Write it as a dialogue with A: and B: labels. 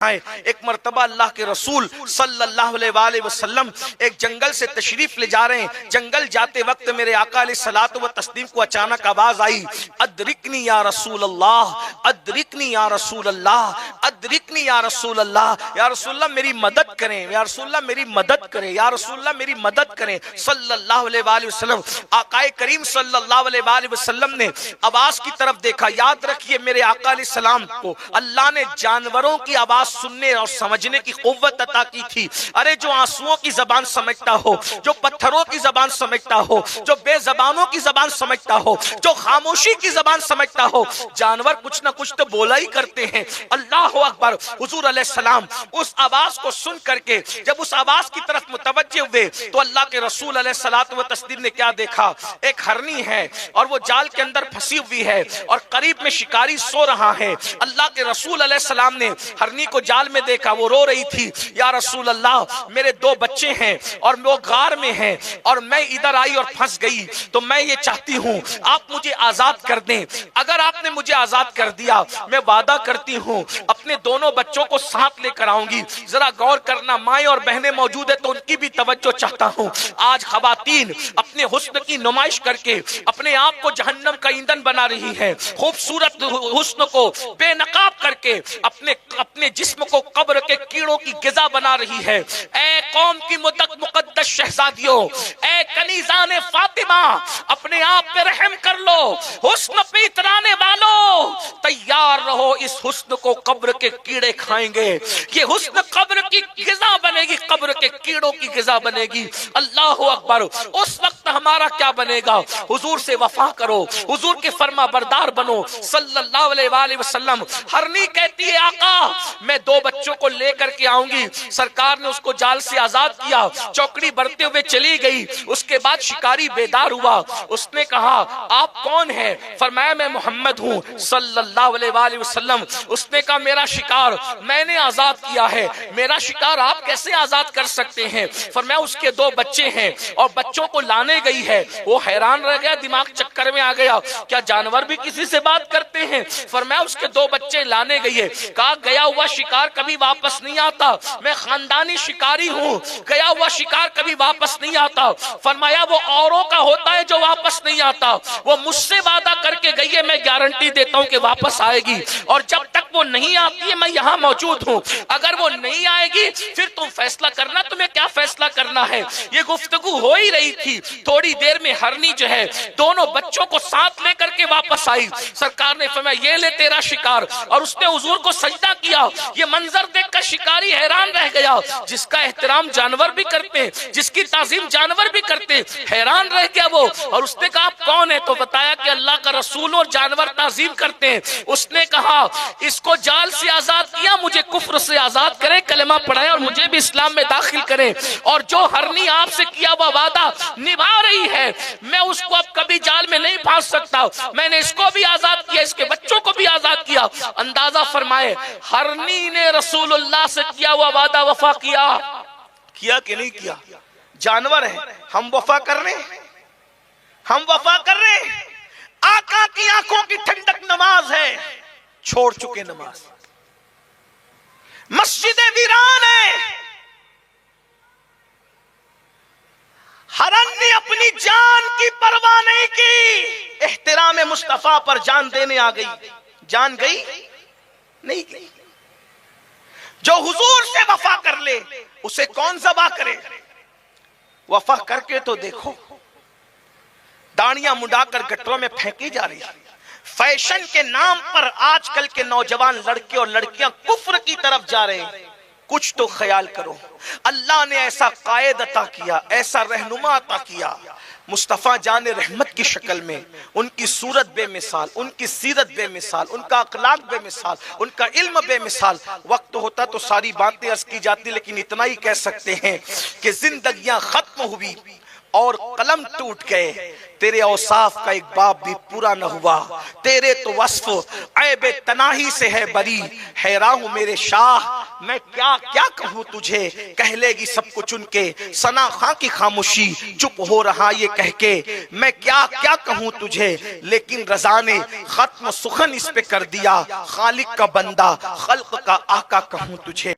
A: ایک مرتبہ اللہ کے رسول صلی اللہ علیہ وسلم ایک جنگل سے تشریف لے جا رہے ہیں. جنگل جاتے وقت میرے آقا علیہ الصلوۃ والتسلیم کو اچانک آواز آئی, ادرکنی یا رسول اللہ, ادرکنی یا رسول اللہ, ادرکنی یا رسول اللہ. یا رسول اللہ میری مدد کریں, یا رسول اللہ میری مدد کریں, یا رسول اللہ میری مدد کریں صلی اللہ علیہ وسلم. آقا کریم صلی اللہ علیہ وسلم نے آواز کی طرف دیکھا. یاد رکھیے میرے آقا علیہ السلام کو اللہ نے جانوروں کی آواز سننے اور سمجھنے کی قوت عطا کی تھی. ارے جو آنسوؤں کی زبان سمجھتا ہو, جو پتھروں کی زبان سمجھتا ہو, جو بے زبانوں کی زبان سمجھتا ہو, جو خاموشی کی زبان سمجھتا ہو, جانور کچھ نہ کچھ تو بولا ہی کرتے ہیں. اللہ اکبر. حضور علیہ السلام اس آواز کو سن کر کے جب اس آواز کی طرف متوجہ ہوئے تو اللہ کے رسول علیہ الصلوۃ والتسلیم نے کیا دیکھا, ایک ہرنی ہے اور وہ جال کے اندر پھنسی ہوئی ہے اور قریب میں شکاری سو رہا ہے. اللہ کے رسول علیہ السلام نے ہرنی کو جال میں دیکھا, وہ رو رہی تھی. یا رسول اللہ میرے دو بچے ہیں اور وہ غار میں ہیں اور میں ادھر آئی اور پھنس گئی, تو میں یہ چاہتی ہوں آپ مجھے آزاد کر دیں. اگر آپ نے مجھے آزاد کر دیا میں وعدہ کرتی ہوں اپنے دونوں بچوں کو ساتھ لے کر آؤں گی. ذرا غور کرنا, مائیں اور بہنیں موجود ہیں تو ان کی بھی توجہ چاہتا ہوں. آج خواتین اپنے حسن کی نمائش کر کے اپنے آپ کو جہنم کا ایندھن بنا رہی ہیں. خوبصورت حسن کو بے نقاب کر کے اپنے جسم کو قبر کے کیڑوں کی غذا بنا رہی ہے. اے قوم کی مقدس شہزادیوں, اے کنیزان فاطمہ, اپنے آپ پہ رحم کر لو. حسن پہ اترانے والوں تیار رہو, اس حسن کو قبر کے کیڑے کھائیں گے. یہ حسن قبر کی غذا بنے گی, قبر کے کیڑوں کی غذا بنے گی. اللہ اکبر. اس وقت ہمارا کیا بنے گا؟ حضور سے وفا کرو, حضور کے فرما بردار بنو صلی اللہ علیہ وسلم. ہرنی کہتی ہے آقا میں دو بچوں کو لے کر کے آؤں گی. سرکار نے اس کو جال سے آزاد کیا, چوکڑی بڑھتے ہوئے چلی گئی. اس کے بعد شکاری بیدار ہوا. اس نے کہا آپ کون ہیں؟ فرمایا میں محمد ہوں صلی اللہ علیہ وسلم. اس نے کہا میرا شکار میں نے آزاد کیا ہے, میرا شکار آپ کیسے آزاد کر سکتے ہیں؟ فرمایا اس کے دو بچے ہیں اور بچوں کو لانے گئی ہے. وہ حیران رہ گیا, دماغ چکر میں آ گیا, کیا جانور بھی کسی سے بات کرتے ہیں؟ فرمایا اس کے دو بچے لانے گئی ہے. کہا گیا ہوا شکار کبھی واپس نہیں آتا, میں خاندانی شکاری ہوں, گیا ہوا شکار کبھی واپس نہیں آتا. فرمایا وہ اوروں کا ہوتا ہے جو واپس نہیں آتا, وہ مجھ سے وعدہ کر کے گئی ہے, میں گارنٹی دیتا ہوں کہ واپس آئے گی, اور جب تک وہ نہیں آتی ہے میں یہاں موجود ہوں. اگر وہ نہیں آئے گی پھر تم فیصلہ کرنا تمہیں کیا فیصلہ کرنا ہے. یہ گفتگو ہو ہی رہی تھی, تھوڑی دیر میں ہرنی جو ہے دونوں بچوں کو ساتھ لے کر کے واپس آئی. سرکار نے فرمایا یہ لے تیرا شکار, اور اس نے حضور کو سجدہ کیا. یہ منظر دیکھ کر شکاری حیران رہ گیا. جس کا احترام جانور بھی کرتے, جس کی تعظیم جانور بھی کرتے, حیران رہ گیا وہ. اور اس نے کہا آپ کون ہیں؟ تو بتایا کہ اللہ کا رسول اور جانور تعظیم کرتے ہیں. اس نے کہا اس کو جال سے آزاد کیا, مجھے کفر سے آزاد کریں, کلمہ پڑھائیں اور مجھے بھی اسلام میں داخل کریں. اور جو ہرنی آپ سے کیا ہوا وعدہ نبھا رہی ہے, میں اس کو اب کبھی جال میں نہیں پھانس سکتا. میں نے اس کو بھی آزاد کیا, اس کے بچوں کو بھی آزاد کیا. اندازہ فرمائے ہرنی نے رسول اللہ سے کیا ہوا وعدہ وفا کیا کہ نہیں کیا؟ جانور ہے, ہم وفا کر رہے ہیں, ہم وفا کر رہے ہیں. آقا کی آنکھوں کی ٹھنڈک نماز ہے, چھوڑ چکے نماز. مسجد ویران ہے, ہرن نے اپنی جان کی پرواہ نہیں کی, احترام مصطفیٰ پر جان دینے آ گئی. جان گئی نہیں گئی. جو حضور سے وفا کر لے اسے کون ذبح کرے؟ وفا کر کے تو دیکھو, داڑیاں مڈا کر گٹروں میں پھینکی جا رہی. فیشن کے نام پر آج کل کے نوجوان لڑکے اور لڑکیاں کفر کی طرف جا رہے ہیں. کچھ تو خیال کرو. اللہ نے ایسا قائد عطا کیا, ایسا رہنما عطا کیا, مصطفیٰ جان رحمت کی شکل میں. ان کی صورت بے مثال, ان کی سیرت بے مثال, ان کا اخلاق بے مثال, ان کا علم بے مثال. وقت ہوتا تو ساری باتیں عرض کی جاتی, لیکن اتنا ہی کہہ سکتے ہیں کہ زندگیاں ختم ہوئی اور قلم ٹوٹ گئے, تیرے اوصاف کا ایک باب بھی پورا نہ ہوا. تیرے تو وصف عیب تناہی سے ہے بری, حیران ہوں میرے شاہ میں کیا کیا کہوں تجھے، کہہ لے گی سب کچھ ان کے، ثنا خاں کی خاموشی چپ ہو رہا یہ کہہ کے، میں کیا کیا کہوں تجھے، لیکن رضا نے ختم سخن اس پہ کر دیا، خالق کا بندہ خلق کا آقا کہوں تجھے۔